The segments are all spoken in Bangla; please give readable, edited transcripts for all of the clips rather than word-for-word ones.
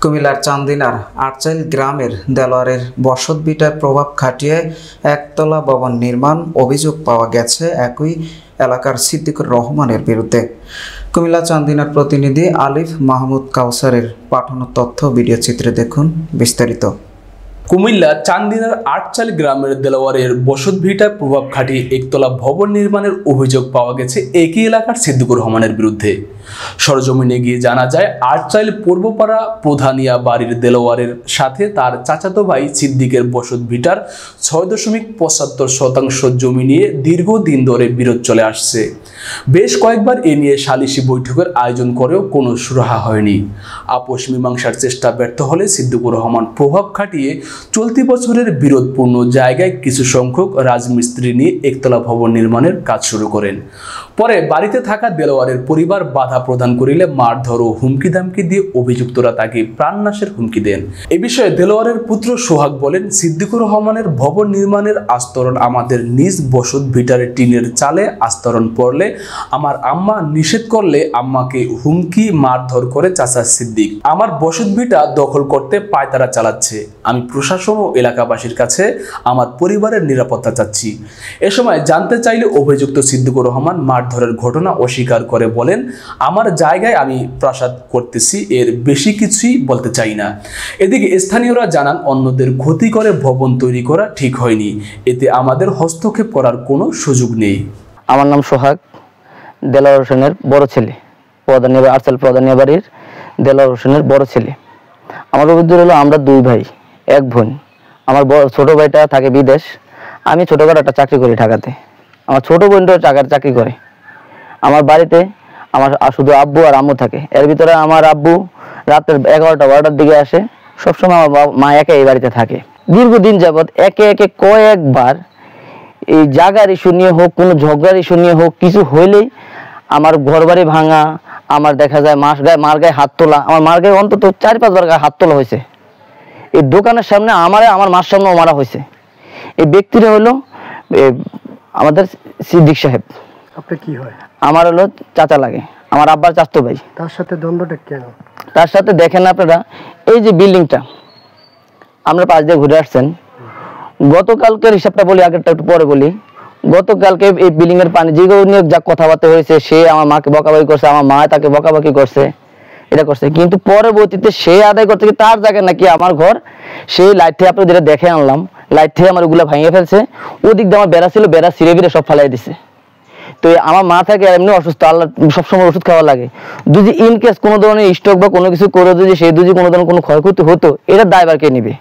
কুমিল্লার চান্দিনার আটচাইল গ্রামের দেলোয়ারের বসতভিটার প্রভাব খাটিয়ে একতলা ভবন নির্মাণ অভিযোগ পাওয়া গেছে একই এলাকার সিদ্দিকুর রহমানের বিরুদ্ধে। কুমিল্লা চান্দিনার প্রতিনিধি আলিফ মাহমুদ কাউসারের পাঠানো তথ্য ভিডিও চিত্রে দেখুন বিস্তারিত। কুমিল্লা চান্দিনার আটচাইল গ্রামের দেলোয়ারের বসতভিটায় প্রভাব খাটিয়ে একতলা ভবন নির্মাণের অভিযোগ পাওয়া গেছে একই এলাকার সিদ্দিকুর রহমানের বিরুদ্ধে। সরজমিনে গিয়ে জানা যায়, আটচাইল পূর্বপাড়া প্রধানিয়া বাড়ির দেলোয়ারের সাথে তার চাচাতো ভাই সিদ্দিকের বসতভিটার ৬.৭৫% জমি নিয়ে দীর্ঘদিন ধরে বিরোধ চলে আসছে। বেশ কয়েকবার এ নিয়ে সালিশি বৈঠকের আয়োজন করেও কোনো সুরাহা হয়নি। আপোষ মীমাংসার চেষ্টা ব্যর্থ হলে সিদ্দিকুর রহমান প্রভাব খাটিয়ে চলতি বছরের বিরোধপূর্ণ জায়গায় কিছু সংখ্যক রাজমিস্ত্রি নিয়ে একতলা ভবন নির্মাণের কাজ শুরু করেন। পরে বাড়িতে থাকা দেলোয়ারের পরিবার বাধা প্রদান করিলে মারধর ও হুমকি দামকি দিয়ে অভিযুক্তরা তাকে প্রাণনাশের হুমকি দেন। এ বিষয়ে দেলোয়ারের পুত্র সোহাগ বলেন, সিদ্দিকুর রহমানের ভবন নির্মাণের আস্তরণ আমাদের নিজ বসত ভিটারে টিনের চালে আস্তরণ পড়লে আমার আম্মা নিষেধ করলে আম্মাকে হুমকি মারধর করে চাচা সিদ্দিক আমার বসত ভিটা দখল করতে পায়তারা চালাচ্ছে। আমি প্রশাসন ও এলাকাবাসীর কাছে আমার পরিবারের নিরাপত্তা চাচ্ছি। এ সময় জানতে চাইলে অভিযুক্ত সিদ্দিকুর রহমান মারধরের ঘটনা অস্বীকার করে বলেন, আমার জায়গায় আমি প্রাসাদ করতেছি, এর বেশি কিছুই বলতে চাই না। এদিকে স্থানীয়রা জানান, অন্যদের ক্ষতি করে ভবন তৈরি করা ঠিক হয়নি, এতে আমাদের হস্তক্ষেপ করার কোনো সুযোগ নেই। আমার নাম সোহাগ, দেলোয়ার হোসেনের বড় ছেলে, আটচাইল প্রধানিয়া বাড়ির দেলোয়ার হোসেনের বড় ছেলে। আমার অভিযোগ হলো, আমরা দুই ভাই এক বোন। আমার ছোট ভাইটা থাকে বিদেশ, আমি ছোটখাটো একটা চাকরি করি ঢাকাতে। আমার ছোট বোনটাও চাকরি করে। আমার বাড়িতে আমার শুধু আব্বু আর আম্মু থাকে। এর ভিতরে আমার আব্বু রাতের 11টা-12টার দিকে আসে। সবসময় আমার মা একা এই বাড়িতে থাকে। দীর্ঘদিন যাবৎ একে একে কয়েকবার এই জায়গার ইস্যু নিয়ে হোক, কোনো ঝগড়ার ইস্যু নিয়ে হোক, কিছু হইলেই আমার ঘর বাড়ি ভাঙা, আমার দেখা যায় মার গায়ে হাত তোলা। আমার মার গায়ে অন্তত 4-5 বার গায়ে হাত তোলা হয়েছে। এই দোকানের সামনে আমার মার সামনেও মারা হয়েছে। এই ব্যক্তিরা হলো আমাদের সিদ্দিক সাহেব। আপনি কি হয়? আমার হলো চাচা লাগে, আমার আব্বার চাচতো ভাই। তার সাথে দ্বন্দ্বটা কেন? তার সাথে দেখেন আপনারা, এই যে বিল্ডিংটা আমরা পাশ দিয়ে ঘুরে আসছেন, গতকালকের হিসাবটা বলি, আগেরটা একটু পরে বলি। গতকালকে এই বিল্ডিং এর পানি যে নিয়ে যা কথাবার্তা হয়েছে, সে আমার মাকে বকাবকি করছে, আমার মা তাকে বকাবকি করছে, এটা করছে। কিন্তু পরবর্তীতে সে আদায় করতে গিয়ে তার জায়গায় নাকি আমার ঘর, সেই লাইট থেকে আপনাদের যেটা দেখে আনলাম, লাইট থেকে আমার ওগুলা ভাঙিয়ে ফেলছে। ওদিক দিয়ে আমার বেড়া ছিল, বেড়া ছিঁড়ে ফিরে সব ফালাই দিছে। তো আমার মা থাকে এমনি অসুস্থ, আল্লাহ সবসময় ওষুধ খাওয়া লাগে। যদি ইনকেস কোনো ধরনের স্ট্রোক বা কোনো কিছু করে যদি সেই যদি কোনো ধরনের কোনো ক্ষয়ক্ষতি হতো, এটা দায়ভার কে নিবে?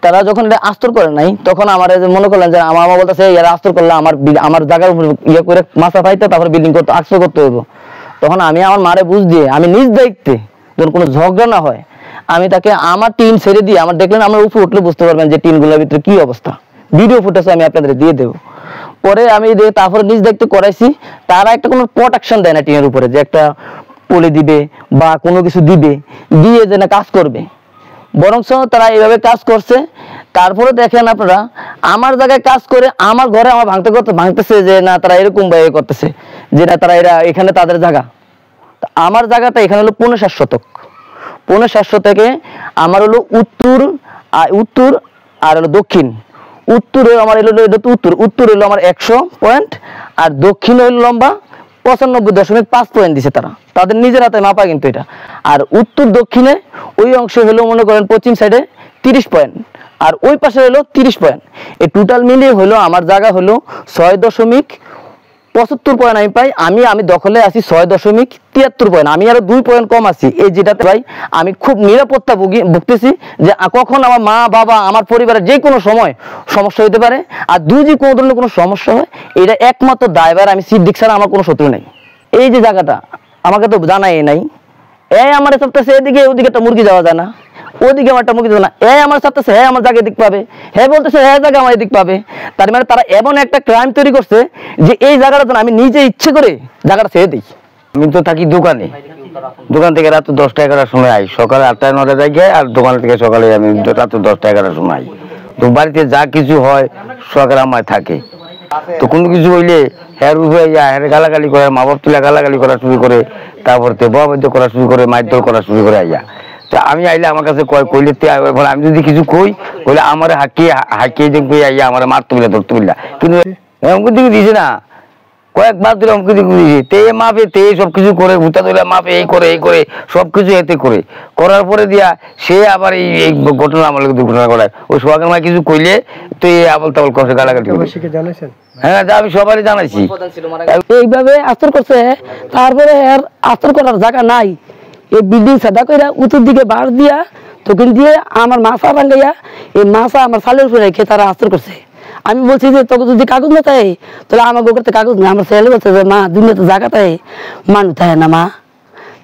তারা যখন এটা আস্তর করে নাই, তখন আমার মনে করলেন যে আমার মা বলতেছে এরা আস্তর করলে আমার জায়গার উপর ইয়ে করে মাথা পাইতে, তারপর বিল্ডিং করতে আস্তর করতে হইব। তখন আমি আমার মারে বুঝ দিয়ে, আমি নিজ দায়িত্বে, যখন কোনো ঝগড়া না হয়, আমি তাকে আমার টিন ছেড়ে দিয়ে, আমার দেখলেন আমরা উপরে উঠলে বুঝতে পারবেন যে টিনগুলোর ভিতরে কি অবস্থা। ভিডিও ফুটেজ আমি আপনাদের দিয়ে দেবো। পরে আমি তারপরে নিজ দায়িত্ব করাইছি। তারা একটা কোনো প্রোটেকশন দেয় না টিনের উপরে, যে একটা পলি দিবে বা কোনো কিছু দিবে, দিয়ে যে না কাজ করবে। বরং তারা এইভাবে কাজ করছে। তারপরে দেখেন আপনারা, আমার জায়গায় কাজ করে আমার ঘরে আমার ভাঙতেছে, যে না তারা এরকম ভাবে করতেছে, যে না তারা এখানে তাদের জায়গা। আমার জায়গাটা এখানে হলো ৫.৭ শতক। ৫.৭ শতকে আমার হলো উত্তর আর হলো দক্ষিণ। উত্তরে আমার হলো উত্তর হলো আমার 100 পয়েন্ট, আর দক্ষিণ হলো লম্বা 95.5 পয়েন্ট দিছে তারা, তাদের নিজের হাতে মাপা কিন্তু এটা। আর উত্তর দক্ষিণে ওই অংশ হলো মনে করেন পশ্চিম সাইডে 30 পয়েন্ট, আর ওই পাশে হলো 30 পয়েন্ট। এই টোটাল মিলিয়ে হলো আমার জায়গা হলো 6.75 পয়েন্ট আমি পাই। আমি দখলে আছি 6.73 পয়েন্ট। আমি আরো 2 পয়েন্ট কম আছি। এই যেটাতে ভাই আমি খুব নিরাপত্তা ভুগতেছি, যে কখন আমার মা বাবা আমার পরিবারের যে কোনো সময় সমস্যা হতে পারে। আর যদি কোনো ধরনের কোনো সমস্যা হয়, এটা একমাত্র দায়ভার আমি সিদ্দিক ছাড়া আমার কোনো শত্রু নেই। এই যে জায়গাটা আমাকে তো জানাই নাই, আমার সপ্তাহে এদিকে ওদিকে একটা মুরগি যাওয়া যায় না, ওদিকে আমার একটা মুরগি যাবে না। আমার সপ্তাহে আমার জায়গায় দিক পাবে, বলতেছে জায়গা আমার এদিক পাবে। তার মানে তারা এমন একটা ক্রাইম তৈরি করছে যে এই জায়গাটা আমি নিজে ইচ্ছে করে জায়গাটা ছেড়ে দিই। আমি তো থাকি দোকানে, দোকান থেকে রাত 10টা-11টার সময় আই, সকালে 8টা-9টায় যাই, আর দোকান থেকে সকালে আমি রাত 10টা-11টার সময় আই। তো বাড়িতে যা কিছু হয় সকালে আমার থাকে। তো কোনো কিছু হইলে হ্যার উপরে গালাগালি করে, মা বাপ তুলে গালাগালি করা শুরু করে, তারপর ববাদ্য করা শুরু করে, মারধর করা শুরু করে আইয়া। তা আমি আইলে আমার কাছে কইলে আমি যদি কিছু কই বলে আমার হাঁকিয়ে যে কই আইয়া আমার মারতে বলে ধরতে বললা, কিন্তু অঙ্ক দিকে দিছে না, কয়েকবার ধরে অঙ্ক দিকে দিয়েছে, তে মাপে তে সবকিছু করে ভূতা ধরে মাপে এই করে সবকিছু এতে করে করার পরে দিয়া সে আবার এই ঘটনা আমার দুর্ঘটনা করায়। ওই সোহাগের মা কিছু কইলে তো এই আবল তাবল কষ্ট গালাগালি জানাইছেন? হ্যাঁ আমি সবারই জানাইছি। এইভাবে আস্তর করছে, তারপরে এর আস্তর করার জায়গা নাই, এই বিল্ডিং সাদা করে উত্তর দিকে বার দিয়া তখন দিয়ে আমার মাছা ভাঙ্গাইয়া এই মাছা আমার সালের উপরে রেখে তারা আস্তর করছে। আমি বলছি যে তোকে যদি কাগজ না থাকে তাহলে আমাকে করতে কাগজ নেই। আমার ছেলে বলছে যে মা দুনিয়াতে জায়গা থাকে মানুষ থাকে না, মা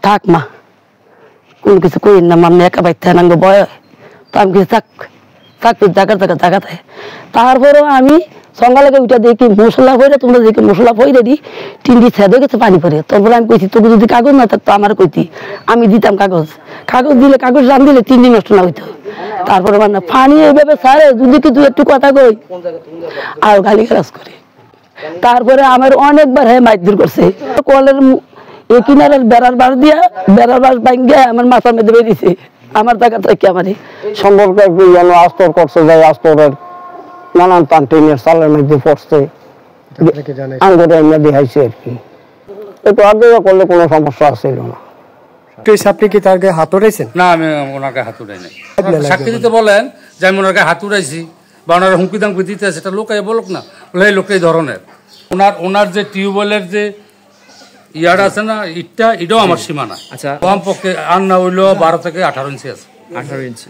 থাক, মা কোনো কিছু করি না, মা আমি একা বাইতে না বয়। তো আমি কিছু থাকবে জায়গা থাকে। তারপরেও আমি সঙ্গালে উঠে দেখি মশলা ফইরে, তোমরা দেখি মশলা ফইরে দি তিনটি ছেদে গেছে পানি পরে। তারপরে আমি কইছি তোকে যদি কাগজ না থাকতো আমার কইতি, আমি দিতাম কাগজ দিলে কাগজ রান দিলে 3 দিন নষ্ট না হইতো। তারপরে মানে পানি এইভাবে সারে যদি কি তুই একটু কথা কই আর গালি গালাজ করে। তারপরে আমার অনেকবার মারধর করছে, কলের এই কিনারের বেড়ার বার দিয়া বেড়ার বার ভাঙ্গে আমার মাথার মধ্যে বেরিয়েছে। আমার জায়গা থেকে আমার সম্পর্ক একটু যেন আস্তর করছে, যাই আস্তরের নানান তান্টিনের চালের মধ্যে পড়ছে, আঙ্গুরে এমনি দেখাইছে আর কি। একটু আগে করলে কোনো সমস্যা ছিল না। আপনি কি তার গায়ে হাত উঠাইছেন? না, আমি ওনার গায়ে হাত উঠাই নাই। সাক্ষী দিতে বলেন যে আমি ওনার গায়ে হাত উঠাইছি বা ওনার হুমকি দামকি দিতে, সেটা লোকে বলুক না, বলে এই লোক এই ধরনের। ওনার যে টিউবওয়েলের যে ইয়ার্ড আছে না, এটাও আমার সীমানা। আচ্ছা, কমপক্ষে আর না হইলেও 12 থেকে 18 ইঞ্চি আছে। 18 ইঞ্চি।